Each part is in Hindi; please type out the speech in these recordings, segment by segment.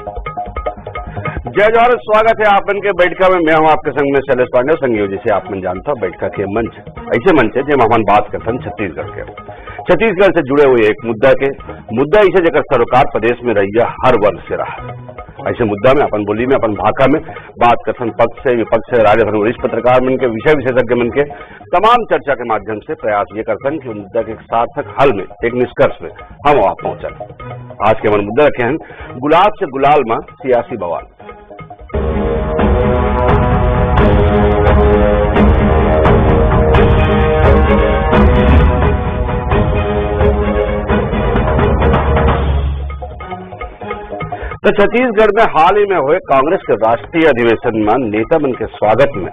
जय जवाहर, स्वागत है आपन के बैठका में। मैं हूं आपके संग में शैलेश पांडे। संग जिसे आपन जानता हो, बैठका के मंच ऐसे मंच है जिसमें हम बात करते हैं छत्तीसगढ़ से जुड़े हुए एक मुद्दा इसे जगह सरकार प्रदेश में रही है हर वर्ग से रहा। ऐसे मुद्दा में अपन बोली में अपन भाषा में बात करते पक्ष से विपक्ष से राजभर वरिष्ठ पत्रकार मन के विषय विशेषज्ञ मन के तमाम चर्चा के माध्यम से प्रयास ये करते हैं कि मुद्दा के सार्थक हल में एक निष्कर्ष में हम वहां पहुंचे। आज के मन मुद्दा रखे हैं गुलाब से गुलाल में सियासी बवाल। तो छत्तीसगढ़ में हाल ही में हुए कांग्रेस के राष्ट्रीय अधिवेशन में नेता मन के स्वागत में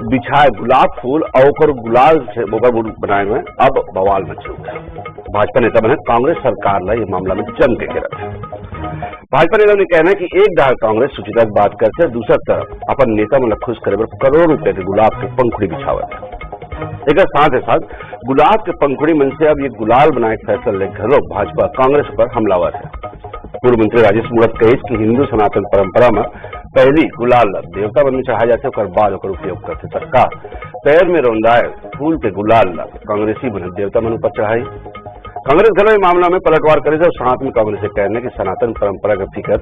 बिछाए गुलाब फूल और गुलाल से बनाए हुए अब बवाल मचे हुए। भाजपा नेता बने कांग्रेस सरकार ला ये मामला में जम के घेरा। भाजपा नेता ने कहना है कि एक दाह कांग्रेस सूचिता की बात करते हैं, दूसरा तरफ अपन नेता मन खुश करे करोड़ों रुपए के गुलाब के पंखुड़ी बिछावत है। एक साथ ही साथ गुलाब के पंखुड़ी मन से अब ये गुलाल बनाए फैसला ले घरों भाजपा कांग्रेस पर हमलावर है। पूर्व मंत्री राजेश मूणत कहे कि हिंदू सनातन परंपरा में पहली गुलाल देवता मन में चढ़ाए जाते और बाद उपयोग करते। सरकार पैर में रौंदाए फूल के गुलाल कांग्रेसी बने देवता मन पर चढ़ाई। कांग्रेस घर में मामला में पलटवार करे और सनातन कांग्रेस से कहने की सनातन परंपरा का फिक्र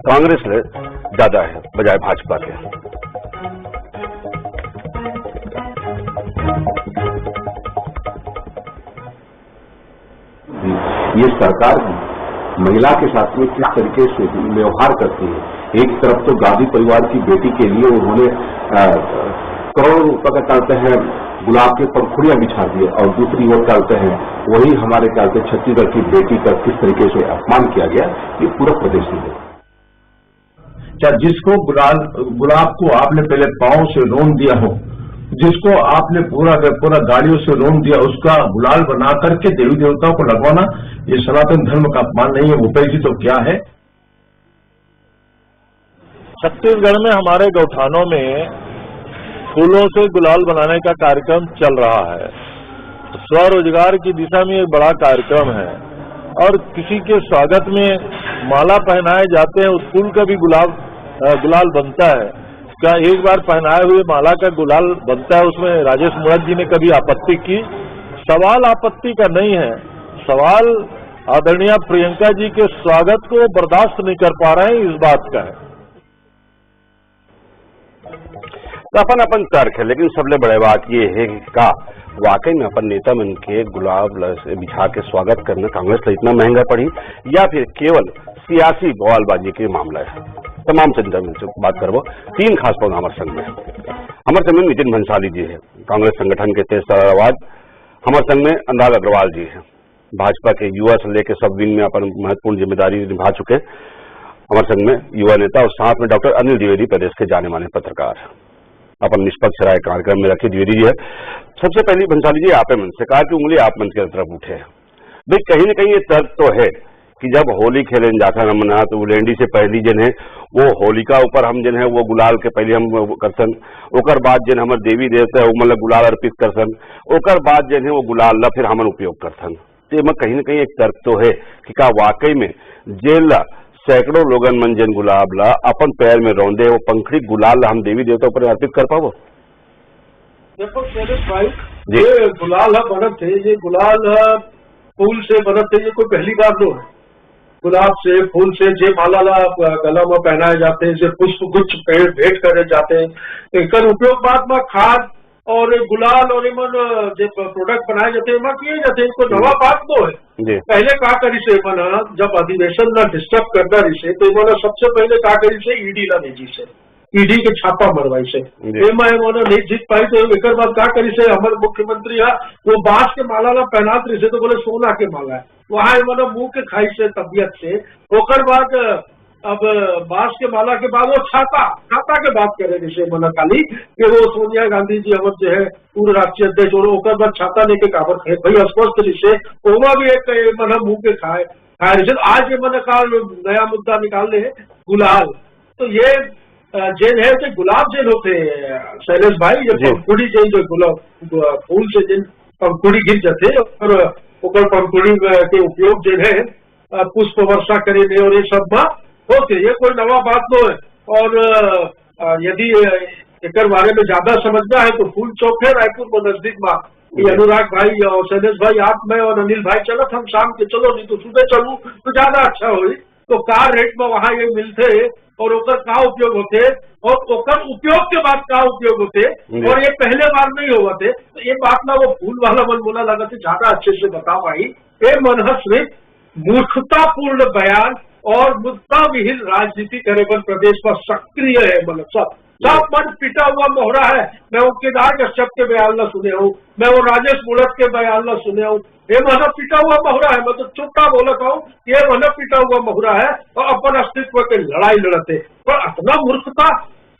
कांग्रेस ले ज्यादा है बजाय भाजपा के। ये सरकार महिला के साथ में किस तरीके से व्यवहार करती है। एक तरफ तो गांधी परिवार की बेटी के लिए उन्होंने करोड़ों रुपए का कहते हैं गुलाब के पंखुड़ियां बिछा दिए और दूसरी ओर कहते हैं वही हमारे कहते छत्तीसगढ़ की बेटी का किस तरीके से अपमान किया गया, ये पूरा प्रदेश में है। जिसको गुलाब को आपने पहले पांव से रोन दिया हो, जिसको आपने पूरा गाड़ियों से रोन दिया, उसका गुलाल बना करके देवी देवताओं को लगवाना ये सनातन धर्म का अपमान नहीं है। भूपेश जी तो क्या है। छत्तीसगढ़ में हमारे गौठानों में फूलों से गुलाल बनाने का कार्यक्रम चल रहा है। स्वरोजगार की दिशा में एक बड़ा कार्यक्रम है और किसी के स्वागत में माला पहनाए जाते हैं, उस फूल का भी गुलाल बनता है। क्या एक बार पहनाए हुए माला का गुलाल बनता है, उसमें राजेश मूणत जी ने कभी आपत्ति की? सवाल आपत्ति का नहीं है, सवाल आदरणीय प्रियंका जी के स्वागत को बर्दाश्त नहीं कर पा रहे हैं, इस बात का है। तो अपन तर्क है, लेकिन सबले बड़े बात ये है कि का वाकई में अपन नेता मन के गुलाब बिछा के स्वागत करना कांग्रेस को इतना महंगा पड़ी या फिर केवल सियासी बवालबाजी के मामला है। तमाम चिंता में बात करबो। तीन खास पौध हमारे संग में नितिन भंसाली जी है, कांग्रेस संगठन के तेज आवाज। हमारे संग में अनुराग अग्रवाल जी है, भाजपा के युवा से लेकर सब दिन में अपन महत्वपूर्ण जिम्मेदारी निभा चुके हमारे संग में युवा नेता, और साथ में डॉक्टर अनिल द्विवेदी प्रदेश के जाने माने पत्रकार। अपन निष्पक्ष राय कार्यक्रम में रखे द्विवेदी जी है। सबसे पहले भंसाली जी आपे मन से कहा कि उंगली आप मन की तरफ उठे भाई, कहीं न कहीं ये तर्क तो है कि जब होली खेले जाता नमना तो उलेंडी से पहली जन है वो होलिका ऊपर हम जन है वो गुलाल के पहले हम करसन, ओकर बाद जन हमारे देवी देवता है वो मतलब गुलाल अर्पित करसन, ओकर बाद जन है वो गुलाल ला फिर हमन उपयोग करसन। तो में कहीं न कहीं एक तर्क तो है कि का वाकई में जेल ला सैकड़ों लोगन मन जन गुलाब ला अपन पैर में रौंदे वो पंखड़ी गुलाल ला हम देवी देवता पर अर्पित कर पावो। देखो भाई, ये गुलाल बनत है, ये गुलाल फूल से बनत है, ये कोई पहली बार लो है। गुलाब से फूल से जे माला ला गला में पहनाए जाते हैं, जे पुष्प गुच्छ भेंट करे जाते हैं, एकर उपयोग बाद में खाद और गुलाल और इमन जो प्रोडक्ट बनाए जाते हैं किए जाते हैं। इनको नवा बात तो है। पहले का करी से इमन जब अधिवेशन ना डिस्टर्ब करता रही से तो इमन सबसे पहले का करी से ईडी ला भेजी से, ईडी के छापा मरवाई से नहीं जीत पाई। तो एक बाद का करी से हमारे मुख्यमंत्री वो बांस के माला ला पहनात रही से तो बोले सोना के माला है, वहां मुंह के खाई से तबियत से। ओकर बाद अब बांस के माला के बाद वो छाता के बात करे जैसे मना काली कि वो सोनिया गांधी जी हमारे जो है पूर्व राष्ट्रीय अध्यक्ष और ओकर बाद छाता लेके काबर खाए भाई अस्वस्थ से ओमा भी एक मना मुंह के खाए आज ये मैंने कहा नया मुद्दा निकाल ले गुलाल। तो ये जेन है जो गुलाब जेन होते शैलेश भाई, ये पंखुड़ी जेन जो गुलाब फूल से जेन पंखुड़ी गिर जाते और पंखुड़ी के उपयोग जेन है पुष्प वर्षा करे और ये सब होते, ये कोई नवा बात नहीं है। और यदि एक बारे में ज्यादा समझना है तो फूल चौक है रायपुर में नजदीक में, ये अनुराग भाई और शैलेश भाई, आप, मैं और अनिल भाई चलत हम शाम के, चलो नहीं तो सुबह चलू तो ज्यादा अच्छा हो। तो कार रेट में वहाँ ये मिलते और ओकर का उपयोग होते और ओकर उपयोग के बाद का उपयोग होते, और ये पहले बार नहीं हुआ थे। तो ये बात ना वो फूल वाला मन बोला लगा थे, ज्यादा अच्छे से बता पाई। ये मन सिर्फ मूर्खतापूर्ण बयान और मुद्दा विहीन राजनीति करे पर प्रदेश पर सक्रिय है। मतलब सब मन पिटा हुआ मोहरा है। मैं वो केदार कश्यप के बयान न सुने हूँ, मैं वो राजेश मूणत के बयान न सुने हूँ। ये मन पिटा हुआ मोहरा है, मैं तो चुपता बोलता हूँ, ये मन पिटा हुआ मोहरा है और अपन अस्तित्व के लड़ाई लड़ते। पर इतना मूर्खता,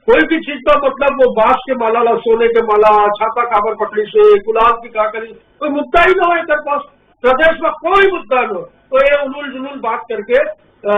कोई भी चीज का मतलब वो बांस के माला ला, सोने के माला, छाता काबर पकड़ी से, गुलाब की काकरी, कोई मुद्दा ही न हो तेरे पास। प्रदेश में कोई मुद्दा न हो तो ये उलूल जुलूल बात करके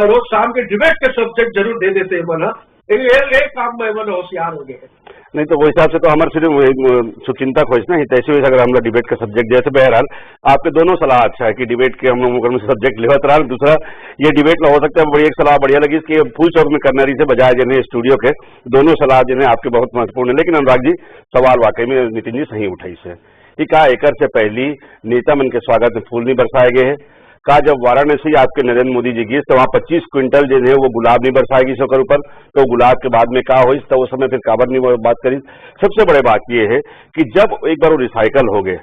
रोज शाम के डिबेट के सब्जेक्ट जरूर दे देते हैं। मना एक काम में मन होशियार हो गए। नहीं तो वो हिसाब से तो हमारे सिर्फ सुचिंतक हो ना ही तैसे वैसे अगर हम लोग डिबेट का सब्जेक्ट जैसे। बहरहाल आपके दोनों सलाह अच्छा है कि डिबेट के हम लोग सब्जेक्ट लेवत रहा। दूसरा ये डिबेट हो सकता है, बड़ी एक सलाह बढ़िया लगी कि फूल चौक में करनरी से बजाय जिन्हें स्टूडियो के, दोनों सलाह जिन्हें आपके बहुत महत्वपूर्ण है। लेकिन अनुराग जी सवाल वाकई में नितिन जी सही उठाई से कि का एकड़ से पहली नेता मन के स्वागत में फूल नहीं बरसाए गए हैं, का जब वाराणसी आपके नरेंद्र मोदी जी गई तो वहाँ 25 क्विंटल जो है वो गुलाब नहीं बरसाएगी सकर ऊपर, तो गुलाब के बाद में का हुई तो उस समय फिर काबर नहीं बात करी। सबसे बड़े बात ये है कि जब एक बार वो रिसाइकल हो गए,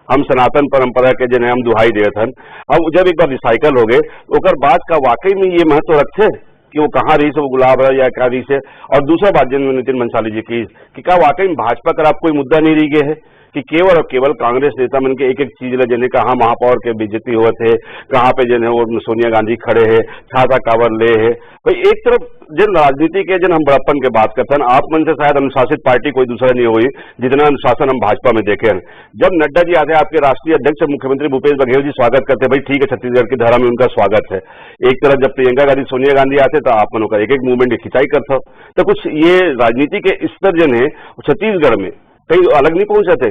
हम सनातन परंपरा के जिन्हें हम दुहाई देते हैं, अब जब एक बार रिसाइकल हो गए ओकर बाद का वाकई में ये महत्व रखे कि वो कहाँ रही से वो गुलाब है या क्या रही से। और दूसरा बात जिन नितिन भंसाली जी की कि क्या वाकई में भाजपा का आप कोई मुद्दा नहीं रही गए है कि केवल और केवल कांग्रेस नेता मन के एक एक चीज जिन्हें कहा महापौर के बेइज्जती हुए थे, कहाँ पे जिन्हें वो सोनिया गांधी खड़े है, छाता कावर ले है। भाई एक तरफ जिन राजनीति के जिन हम बड़प्पन के बात करते हैं, आप मन से शायद अनुशासित पार्टी कोई दूसरा नहीं हुई जितना अनुशासन हम भाजपा में देखे हैं। जब नड्डा जी आते हैं, आपके राष्ट्रीय अध्यक्ष मुख्यमंत्री भूपेश बघेल जी स्वागत करते हैं, भाई ठीक है छत्तीसगढ़ की धारा में उनका स्वागत है। एक तरफ जब प्रियंका गांधी सोनिया गांधी आते तो आप मनों का एक एक मूवमेंट की खिंचाई करते, तो कुछ ये राजनीति के स्तर जिन है छत्तीसगढ़ में कहीं अलग नहीं पहुंचे थे।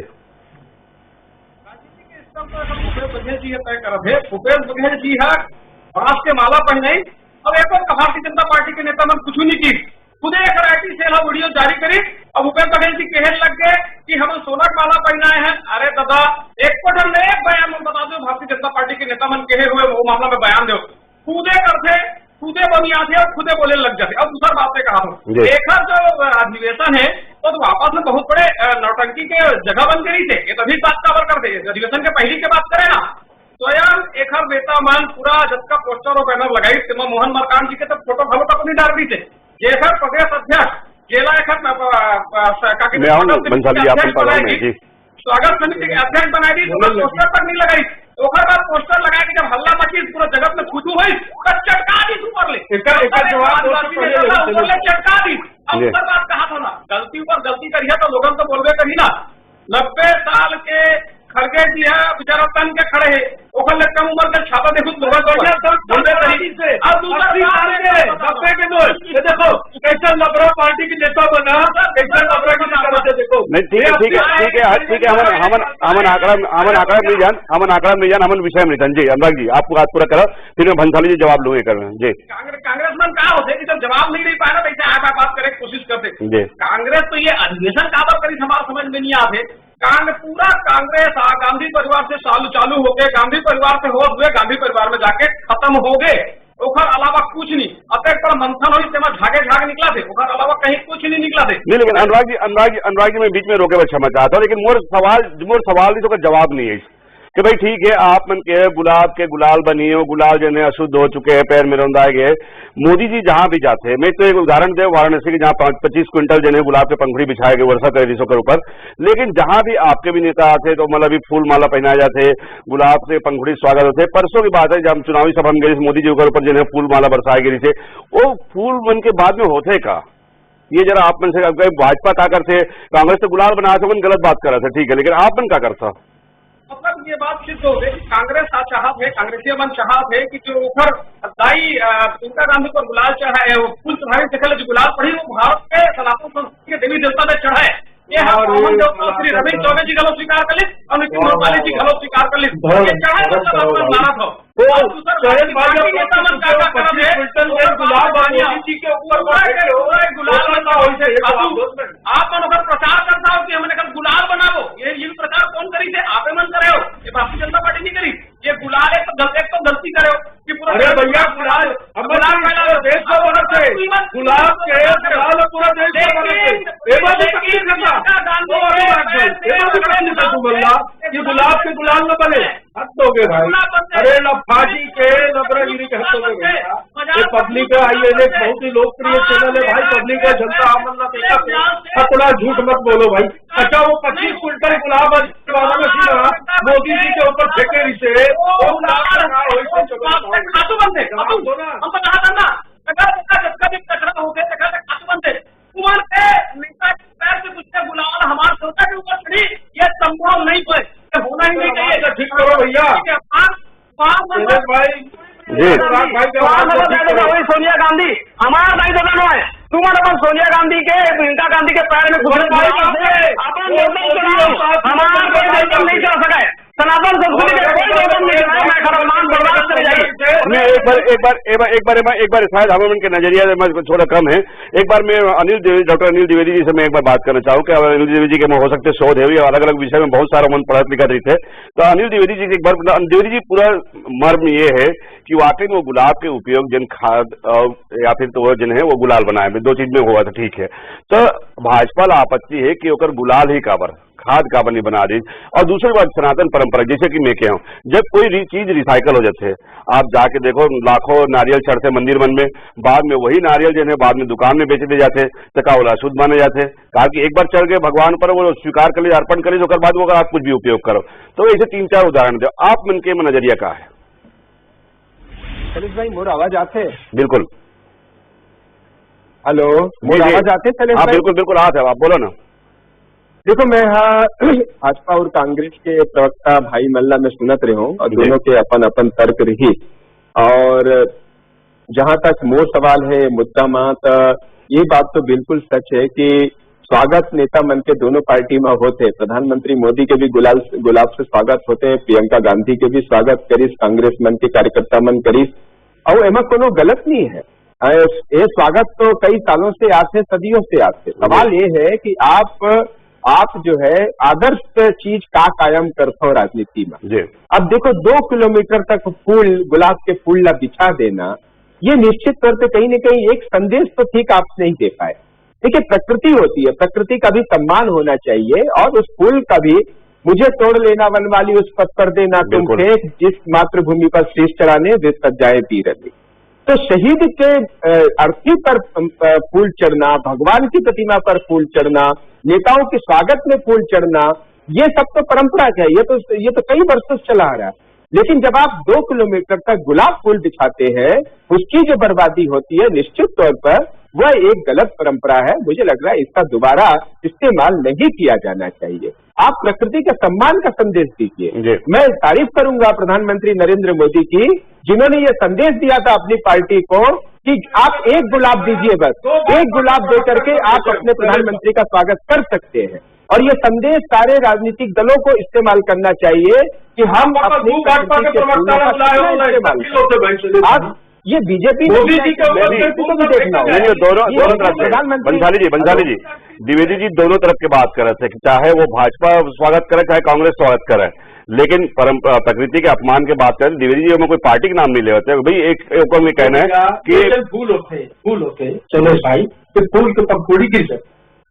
भूपेश बघेल जी तय करत है, भूपेश बघेल जी है बांस के माला पहने अब एक भारतीय जनता पार्टी के नेता मन कुछ नहीं की, खुद एक वैरायटी से वीडियो जारी करी और भूपेश बघेल जी कहने लग गए कि हम सोना का माला पहनाए हैं। अरे दादा एक पटल में एक बयान में बता दो भारतीय जनता पार्टी के नेता मन कहे हुए वो मामला में बयान दो, खुदे करते खुदे बनिया थे और खुदे बोले लग जाते। अब दूसरा बात से कहा था एक जो अधिवेशन है तो वापस में बहुत बड़े नौटंकी के जगह बन गई थे। ये तभी बात कवर करते अधिवेशन के पहली के बात करें ना, स्वयं एक नेता मान पूरा जब का पोस्टर और बैनर लगाई तेमा मोहन मरकाम जी के तो फोटो फलो तक नहीं डाल दी थे। जेखर प्रदेश अध्यक्ष जेला एक स्वागत समिति के अध्यक्ष बनाई दी, पोस्टर तक नहीं लगाई। ओकर बाद पोस्टर लगा के जब हल्ला मची पूरा जगत में खुशबू हुई चटका दी ऊपर ले चटका दी। अब ऊपर बात कहा था ना गलती ऊपर गलती करिए तो लोगों तो बोलबे करी ना। 90 साल के खड़गे जी है बेचारा तन के खड़े है, ओकर ले कम उम्र के छापा देखो बोलबे करी। अब दूसरा देखो कैसा लबरा पार्टी की नेता बना, कैसा लबरा की नेता देखो। नहीं ठीक है हमन आंकड़ा नहीं जान हमन विषय में जी। अनुराग जी आपको बात पूरा करो फिर मैं भंसाली जी जवाब लूंगे कर जी। कांग्रेसमैन कहा होते कि जब जवाब नहीं दे पाया ना वैसे आप बात करने की कोशिश करते। कांग्रेस तो ये अधिवेशन काबर करी हमारा समझ में नहीं आते। पूरा कांग्रेस गांधी परिवार से चालू हो गए, गांधी परिवार से हो हुए गांधी परिवार में जाके खत्म हो गए, ओखर अलावा कुछ नहीं। अतः पर मंथन हुई तेमा झागे निकला थे, ओखर अलावा कहीं कुछ नहीं निकला थे। नहीं लेकिन अनुराग जी मैं बीच में रोके क्षमा चाहता हूँ, लेकिन मोर सवाल भी तो जवाब नहीं है कि भाई ठीक है आप मन के गुलाब के गुलाल बनी हो, गुलाल जो है अशुद्ध हो चुके हैं, पैर में रौंदाए गए। मोदी जी जहां भी जाते हैं, मैं तो एक उदाहरण दे वाराणसी के जहां 25 क्विंटल जो है गुलाब के पंखुड़ी बिछाए गए वर्षा कर रिसो के ऊपर, लेकिन जहां भी आपके भी नेता आते तो मतलब फूल माला पहनाए जाते, गुलाब से पंखुड़ी स्वागत होते। परसों की बात है जब चुनावी सभा में गए मोदी जी के ऊपर जो है फूल माला बरसाए गई थे, वो फूल मन के बाद में होते का ये जरा आप मन से भाजपा क्या करते, कांग्रेस से गुलाल बना सको गलत बात कर रहे थे ठीक है, लेकिन आप मन क्या करता। मतलब ये बात सिद्ध हो गई कांग्रेस चाहत है, कांग्रेसी मन चाहत है कि जो ऊपर दाई प्रियंका गांधी पर गुलाल चढ़ाए फूल चढ़ाए जो गुलाल पड़ी वो भारत के सनातन संस्कृति के देवी देवता ने चढ़ाए। ये है कॉमन देवता श्री रमेश चौबे जी गलो स्वीकार कर ली और नितिन गडकरी जी गलो स्वीकार कर ली। ये क्या है मतलब अपन भारत हो आप मनोहर प्रचार करता हो कि हमने कल गुलाल बनाओ, ये प्रचार कौन करी थे? आपे मन करे हो, ये भारतीय जनता पार्टी नहीं करी। ये गुलाल एक तो गलती करे हो कि पूरा अरे भैया गुलाल देश को बनत है, गुलाब के गुलाल पूरा देश को बनत है। ये गुलाब के गुलाल न बने, हद हो गए भाई। अरे लफाजी के नबरागिरी के हद हो गए। ये पब्लिक का INX बहुत ही लोकप्रिय चैनल है भाई, पब्लिक का जनता अमरनाथ देखा थोड़ा झूठ मत बोलो भाई। अच्छा वो 25 क्विंटल गुलाब मोदी जी के ऊपर फेंके से खातू बनते हमको कहा था ना, कचरा हो गए खातू बनते कुमार के नेता पैर से कुछ गुलाल हमारे श्रोता के ऊपर चढ़ी, ये संभव नहीं है, होना ही नहीं चाहिए। ठीक करो भैया भाई सोनिया गांधी हमारा नहीं दबाना है, तुम्हारे पास सोनिया गांधी के प्रियंका गांधी के पैर में हमारा कोई निर्णय नहीं चल सका है, सनातन संस्कृति के कोई निर्णय नहीं चला है। मैं खरमान बर्दाश्त कर जाइए। एक बार शायद हम उनके नजरिया में थोड़ा कम है। एक बार मैं डॉक्टर अनिल द्विवेदी जी से मैं एक बार बात करना चाहूँ कि अनिल द्विवेदी जी के हो सकते शोध है, अलग अलग विषय में बहुत सारा मन पढ़त लिखत रही थे। तो अनिल द्विवेदी जी एक बार द्विवेदी जी पूरा मर्म ये है कि वाकई में वो गुलाब के उपयोग जिन खाद या फिर तो वो जिन है वो गुलाल बनाए में दो चीज में हुआ था, ठीक है। तो भाजपा ला आपत्ति है कि ओकर गुलाल ही काबर खाद काबर नहीं बना दी। और दूसरी बात सनातन परंपरा, जैसे कि मैं कह हूँ जब कोई चीज रिसाइकल हो जाते है, आप जाके देखो लाखों नारियल चढ़ते मंदिर मन में, बाद में वही नारियल जो है बाद में दुकान में बेच दे जाते तो का बोला अशुद्ध माने जाते, कहा कि एक बार चढ़ गए भगवान पर वो स्वीकार कर लीजिए, अर्पण करिए, उसके बाद वो आप कुछ भी उपयोग करो। तो ऐसे 3-4 उदाहरण दो, आप मन के नजरिया का है? शैलेश भाई मोर आवाज आते? बिल्कुल। हेलो, मोर आवाज आते शैलेश भाई? बिल्कुल बिल्कुल आते है, आप बोलो ना। देखो मैं भाजपा और कांग्रेस के प्रवक्ता भाई मल्ला में सुनत रहे हूँ और दोनों के अपन तर्क रही। और जहां तक मोर सवाल है मुद्दा मात, ये बात तो बिल्कुल सच है कि स्वागत नेता मन के दोनों पार्टी में होते, प्रधानमंत्री मोदी के भी गुलाब से स्वागत होते, प्रियंका गांधी के भी स्वागत करीस, कांग्रेस मन के कार्यकर्ता मन करीस, और एमा कोनो गलत नहीं है। ये स्वागत तो कई सालों से आते, सदियों से आते। सवाल ये है कि आप जो है आदर्श चीज का कायम करते हो राजनीति में। अब देखो 2 किलोमीटर तक फूल, गुलाब के फूल ला बिछा देना, ये निश्चित तौर पे कहीं न कहीं एक संदेश तो ठीक आप नहीं दे पाए। देखिए प्रकृति होती है, प्रकृति का भी सम्मान होना चाहिए, और उस फूल का भी मुझे तोड़ लेना वन वाली उस पत्थर देना तुम फेंक, जिस मातृभूमि पर शीश चढ़ाने वे सज्जाए तीरथी। तो शहीद के अर्थी पर फूल चढ़ना, भगवान की प्रतिमा पर फूल चढ़ना, नेताओं के स्वागत में फूल चढ़ना, ये सब तो परंपरा है, ये तो कई वर्षों से चला आ रहा है। लेकिन जब आप 2 किलोमीटर तक गुलाब फूल बिछाते हैं, उसकी जो बर्बादी होती है निश्चित तौर पर वह एक गलत परंपरा है। मुझे लग रहा है इसका दोबारा इस्तेमाल नहीं किया जाना चाहिए। आप प्रकृति के सम्मान का संदेश दीजिए। मैं तारीफ करूंगा प्रधानमंत्री नरेंद्र मोदी की, जिन्होंने ये संदेश दिया था अपनी पार्टी को कि आप एक गुलाब दीजिए, बस एक गुलाब दे करके आप अपने प्रधानमंत्री का स्वागत कर सकते हैं। और ये संदेश सारे राजनीतिक दलों को इस्तेमाल करना चाहिए कि हम अपनी आज ये बीजेपी मोदी जी का देखना बंसाली जी द्विवेदी जी दोनों तरफ की बात कर रहे थे कि चाहे वो भाजपा स्वागत करे चाहे कांग्रेस स्वागत करे, लेकिन प्रकृति के अपमान की बात करें द्विवेदी जी हमें कोई पार्टी का नाम नहीं ले होते भाई। एक में कहना है कि फूल होते चलो भाई, फूल के पंखुड़ी गिर जाए,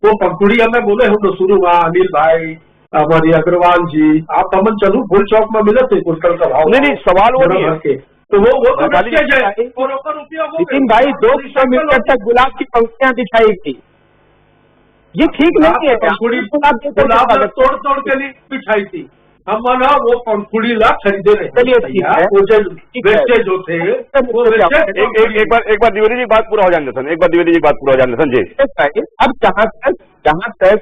वो पंखुड़ी हमें बोले हम तो शुरू में अनिल भाई हमारी अग्रवाल जी आप हमन चलू फूल चौक में मिले थे कुलकल का भाव नहीं सवाल वो नहीं है तो वो नितिन भाई 2 किलोमीटर तक गुलाब की पंक्तियां दिखाई थी, ये ठीक नहीं है। गुलाब तोड़ के लिए बिछाई थी, हम ना वो पंखुड़ी ला खरीदे रहे। चलिए ठीक है, वेस्टेज जो थे एक बार द्विवेदी जी बात पूरा हो जाने सन, जी। अब जहाँ तक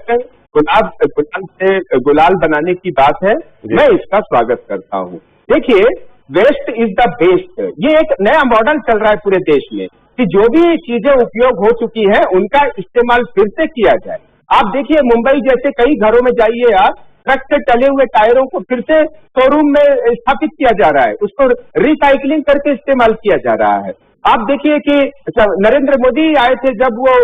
गुलाल बनाने की बात है, मैं इसका स्वागत करता हूँ। देखिए वेस्ट इज द बेस्ट, ये एक नया मॉडल चल रहा है पूरे देश में कि जो भी चीजें उपयोग हो चुकी है उनका इस्तेमाल फिर से किया जाए। आप देखिए मुंबई जैसे कई घरों में जाइए आप, ट्रक से टले हुए टायरों को फिर से शोरूम में स्थापित किया जा रहा है, उसको रिसाइकलिंग करके इस्तेमाल किया जा रहा है। आप देखिए कि नरेंद्र मोदी आए थे, जब वो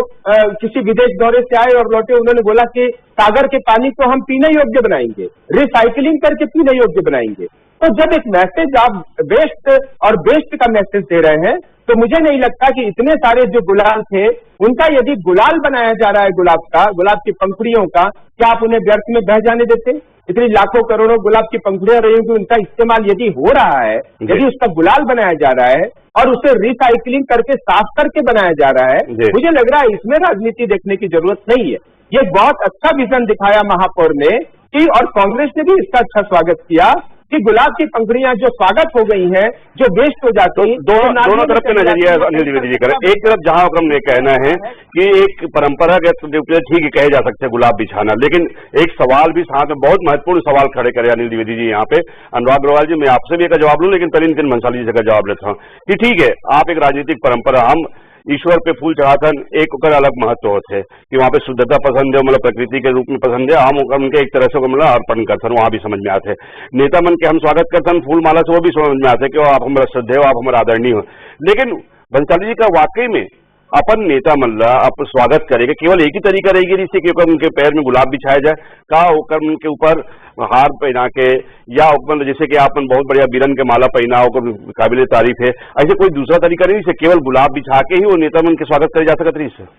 किसी विदेश दौरे से आए और लौटे, उन्होंने बोला कि सागर के पानी को हम पीने योग्य बनाएंगे, रिसाइकलिंग करके पीने योग्य बनाएंगे। तो जब एक मैसेज आप वेस्ट और बेस्ट का मैसेज दे रहे हैं, तो मुझे नहीं लगता कि इतने सारे जो गुलाल थे उनका यदि गुलाल बनाया जा रहा है गुलाब का, गुलाब की पंखुड़ियों का, क्या आप उन्हें व्यर्थ में बह जाने देते? इतनी लाखों करोड़ों गुलाब की पंखुड़ियां रही होंगी, उनका इस्तेमाल यदि हो रहा है, यदि उसका गुलाल बनाया जा रहा है और उसे रिसाइकलिंग करके साफ करके बनाया जा रहा है, मुझे लग रहा है इसमें राजनीति देखने की जरूरत नहीं है। ये बहुत अच्छा विजन दिखाया महापौर ने कि, और कांग्रेस ने भी इसका अच्छा स्वागत किया कि गुलाब की पंखुड़ियां जो स्वागत हो गई हैं, जो वेस्ट हो जाती हैं, दोनों तरफ के नजरिया अनिल द्विवेदी जी करें। एक तरफ जहां हम ये कहना है कि एक परंपरागत ठीक है कहे जा सकते हैं गुलाब बिछाना, लेकिन एक सवाल भी साथ में बहुत महत्वपूर्ण सवाल खड़े करे अनिल द्विवेदी जी यहाँ पे। अनुराग अग्रवाल जी, मैं आपसे भी एक जवाब लूं, लेकिन पहले नितिन भंसाली जी का जवाब लेता हूँ कि ठीक है आप एक राजनीतिक परंपरा, हम ईश्वर पे फूल चढ़ाकर एक ओकर अलग महत्व होते हैं कि वहाँ पे शुद्धता पसंद है, मतलब प्रकृति के रूप में पसंद है, हम ओकर उनके एक तरह से मतलब अर्पण करते वहाँ भी समझ में आते हैं। नेता मन के हम स्वागत करते हैं फूल माला से, वो भी समझ में आते हैं कि आप हमारा श्रद्धेय हो, आप हमारा आदरणीय हो। लेकिन भंसाली जी का वाकई में अपन नेता मल्ला आप स्वागत करेगा केवल एक ही तरीका रहेगी जिससे कि उनके पैर में गुलाब बिछाया जाए का, होकर उनके ऊपर हार पहना के, या जैसे कि आपने बहुत बढ़िया बिरन के माला पहना होकर काबिल तारीफ है, ऐसे कोई दूसरा तरीका नहीं जिससे केवल गुलाब बिछा के ही वो नेता मन के स्वागत करे जा सकते? इससे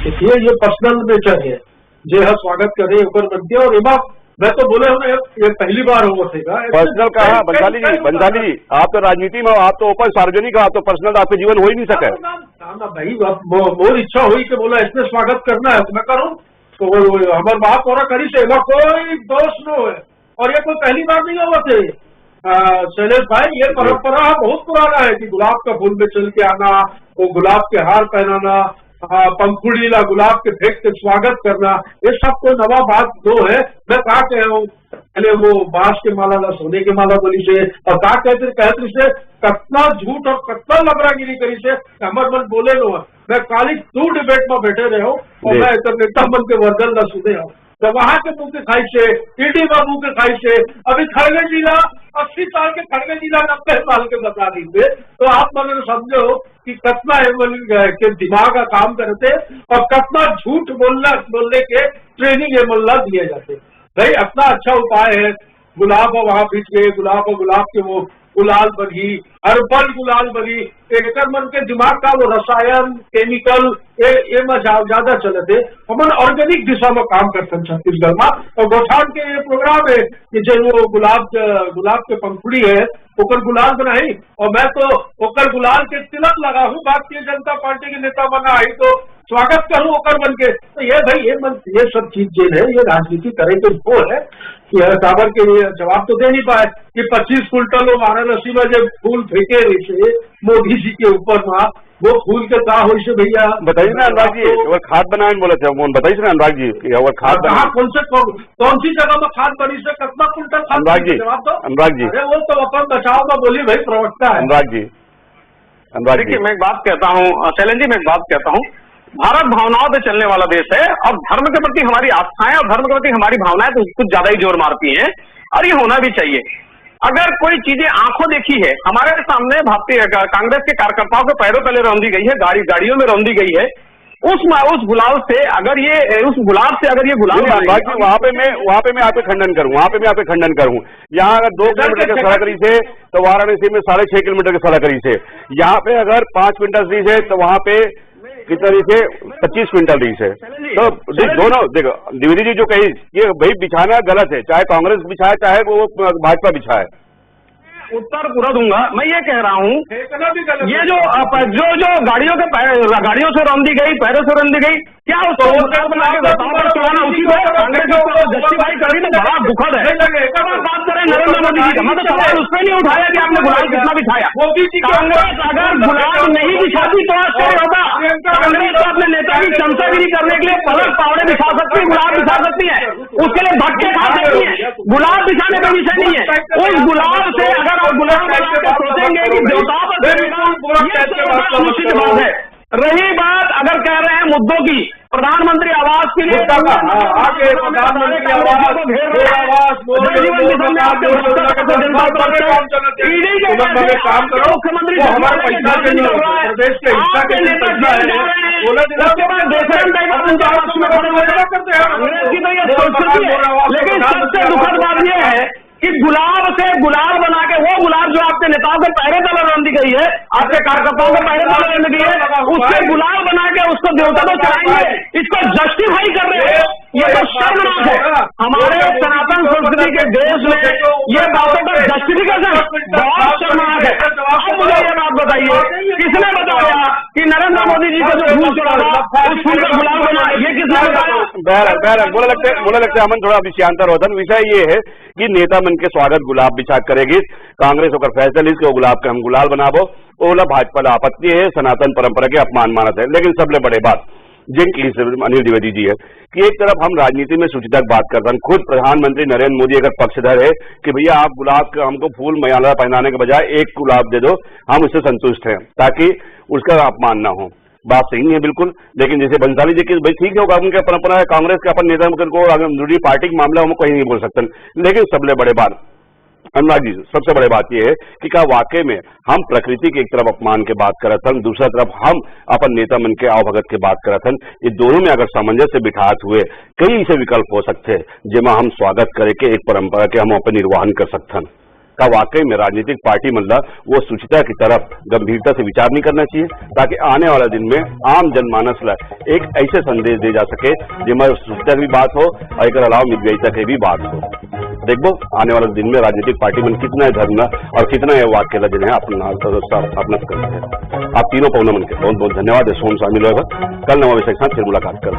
देखिए ये पर्सनल नेचर है, जे है स्वागत करे ऊपर बनती है। और एमा मैं तो बोले हूँ ये पहली बार हो सकेगा पर्सनल कहा बंसाली जी, आप तो राजनीति में, आप तो ओपन सार्वजनिक, आप तो पर्सनल आपके जीवन हो ही नहीं सके ना भाई। मोर इच्छा हुई कि बोला इसमें स्वागत करना है तो मैं करूँ, तो हमारे बात हो रहा करी से कोई दोष न हो। और ये कोई पहली बार नहीं हुआ थे शैलेश भाई, ये परंपरा बहुत पुराना है कि गुलाब का फूल में चल के आना, वो गुलाब के हार पहनाना, पंखुड़ीला गुलाब के फेंक के स्वागत करना, ये सब कोई नवा बात दो है। मैं कहा कह रहा हूँ पहले वो बांस के माला ला सोने के माला बोली से, और का कहते से कतना झूठ और कतना लबरागिरी करी से हमर मन बोले लो। मैं काली दो डिबेट में बैठे रहे हो और मैं नेता मन के वर्जन न सुने हूँ, तो वहां के मुंह के खाई से, ईडी बाबू के खाई से, अभी खड़गे जिला 80 साल के, खड़गे जिला 90 साल के बता दीजिए, तो आप मैंने समझो कि कितना के दिमाग का काम करते और कितना झूठ बोलने के ट्रेनिंग एमल्ला दिए जाते। भाई अपना अच्छा उपाय है, गुलाब वहां बीच गए, गुलाब और गुलाब के वो गुलाल बनी, हर्बल गुलाल बनी, एक मन के दिमाग का वो रसायन केमिकल ये में ज्यादा चले थे। हमन ऑर्गेनिक दिशा में काम करते हैं छत्तीसगढ़ में, और गौठान के ये प्रोग्राम है कि जो वो गुलाब के पंखुड़ी है ओकर गुलाल बनाई, और मैं तो ओकर गुलाल के तिलक लगा हूँ। भारतीय जनता पार्टी के नेता बना आई तो स्वागत करूं ओकर बन के। तो ये भाई ये सब चीज जो है ये राजनीति करे तो वो है कि साबर के लिए जवाब तो दे नहीं पाए कि 25 कुंटल वो वाराणसी में जब फूल फेंके रही से मोदी जी के ऊपर वहां, वो फूल के कहा हो से भैया बताइए ना अनुराग जी, अगर खाद बनाए बोले थे बताइए ना अनुराग जी, अगर खाद कौन सी जगह में खाद बनी से कितना कुंटल खाद? अनुराग जी अरे वो तो अपन बचाव में बोली भाई प्रवक्ता है। अनुराग जी देखिए मैं एक बात कहता हूँ शैलेंद्र जी, मैं एक बात कहता हूँ, भारत भावनाओं पे चलने वाला देश है और धर्म के प्रति हमारी आस्थाएं और धर्म के प्रति हमारी भावनाएं तो कुछ ज्यादा ही जोर मारती हैं, और ये होना भी चाहिए। अगर कोई चीजें आंखों देखी है, हमारे सामने भारतीय कांग्रेस के कार्यकर्ताओं के पैरों तले रौंदी गई है, गाड़ियों में रौंदी गई है, उस गुलाल से अगर ये उस गुलाब से अगर ये गुलाब वहाँ पे मैं आपके खंडन करूँ, यहाँ अगर 2 किलोमीटर के सड़क रही से तो वाराणसी में 6.5 किलोमीटर के सड़क रही से, यहाँ पे अगर 5 क्विंटल रही से तो वहाँ पे कितना रही से 25 क्विंटल रही से। तो दोनों देखो द्विवेदी जी जो कही ये भाई बिछाना गलत है, चाहे कांग्रेस बिछाए चाहे वो भाजपा बिछाए। उत्तर पूरा दूंगा। मैं ये कह रहा हूँ ये जो गाड़ियों से रौंदी गई, पैरों से रौंदी गई, क्या उसको बना के चलाना उचित है? कांग्रेस जस्टिफाई कर रही तो बड़ा दुखद है। बात करें नरेंद्र मोदी जी का, मैं तो सवाल उस पर नहीं उठाया कि आपने गुलाल कितना बिछाया। कांग्रेस अगर गुलाल नहीं बिछाती तो आश्चर्य होता। कांग्रेस तो अपने नेता की चमचागिरी करने के लिए पलक पावड़े बिछा सकती है, गुलाब बिछा सकती है, उसके लिए धक्के खा सकती है। गुलाब बिछाने का विषय नहीं है। उस गुलाब से अगर आप गुलाब सोचेंगे कि देवताओं पर निश्चित बात है। रही बात अगर कह रहे हैं मुद्दों की, प्रधानमंत्री आवास के लिए आगे प्रधानमंत्री आवास काम करो, मुख्यमंत्री हमारे पैसा के लिए प्रदेश के हिस्सा के लिए पैसा है, लेकिन सबसे दुखद बात यह है कि गुलाब से गुलाल बना के, वो गुलाब जो आपके नेताओं के पहरे तले रंधी गई है, आपके कार्यकर्ताओं के पहरे तले रंधी गई है, उससे गुलाल बना के उसको देवता को चढ़ाएंगे, इसको जस्टिफाई कर रहे हैं। ये तो शर्मनाक है। हमारे सनातन संस्कृति के देश में ये बातों का जस्टिफिकेशन बहुत शर्मनाक है। आप मुझे ये बात बताइए, किसने बताया कि नरेंद्र मोदी जी का जो फूल चढ़ा था उस फूल का गुलाल बना, ये किसने बताया? बहरहाल बोला लगता है अमन थोड़ा विषयांतर होता है। विषय ये है कि नेता मन के स्वागत गुलाब बिछा करेगी कांग्रेस होकर फैसला इसके गुलाब के हम गुलाल बनाबो, ओला भाजपा ला आपत्ति है, सनातन परंपरा के अपमान मानत है। लेकिन सबले बड़े बात जिनकी अनिल द्विवेदी जी है कि एक तरफ हम राजनीति में सूचिता बात करते हैं, खुद प्रधानमंत्री नरेंद्र मोदी अगर पक्षधर है कि भैया आप गुलाब का हमको फूल माला पहनाने के बजाय एक गुलाब दे दो, हम उससे संतुष्ट हैं ताकि उसका अपमान ना हो। बात सही है बिल्कुल, लेकिन जैसे बंसाली जी की भाई ठीक होगा, उनकी परंपरा है, कांग्रेस के अपन नेता को दूसरी पार्टी के मामला हम कहीं नहीं बोल सकते। लेकिन सबले बड़े बात अनुराग जी, सबसे बड़ी बात यह है कि क्या वाकई में हम प्रकृति के एक तरफ अपमान के बात करत हन, दूसरा तरफ हम अपन नेता मन के आवभगत के बात करत हन, ये दोनों में अगर सामंजस्य बिठात हुए कई ऐसे विकल्प हो सकते हैं जिसमें हम स्वागत करे के एक परंपरा के हम अपन निर्वहन कर सकते हैं। का वाकई में राजनीतिक पार्टी मतलब वो सूचिता की तरफ गंभीरता से विचार नहीं करना चाहिए ताकि आने वाले दिन में आम जनमानस ला एक ऐसे संदेश दे जा सके जिसमें सूचिता की भी बात हो और एक अलावा निर्दयता की भी बात हो। देखो आने वाले दिन में राजनीतिक पार्टी में कितना धर्म और कितना ये वाक्य जिन्हें अपना करते हैं। आप तीनों पौना मन के बहुत बहुत धन्यवाद। सोम शामिल होगा, कल नवा विषय के साथ फिर मुलाकात कर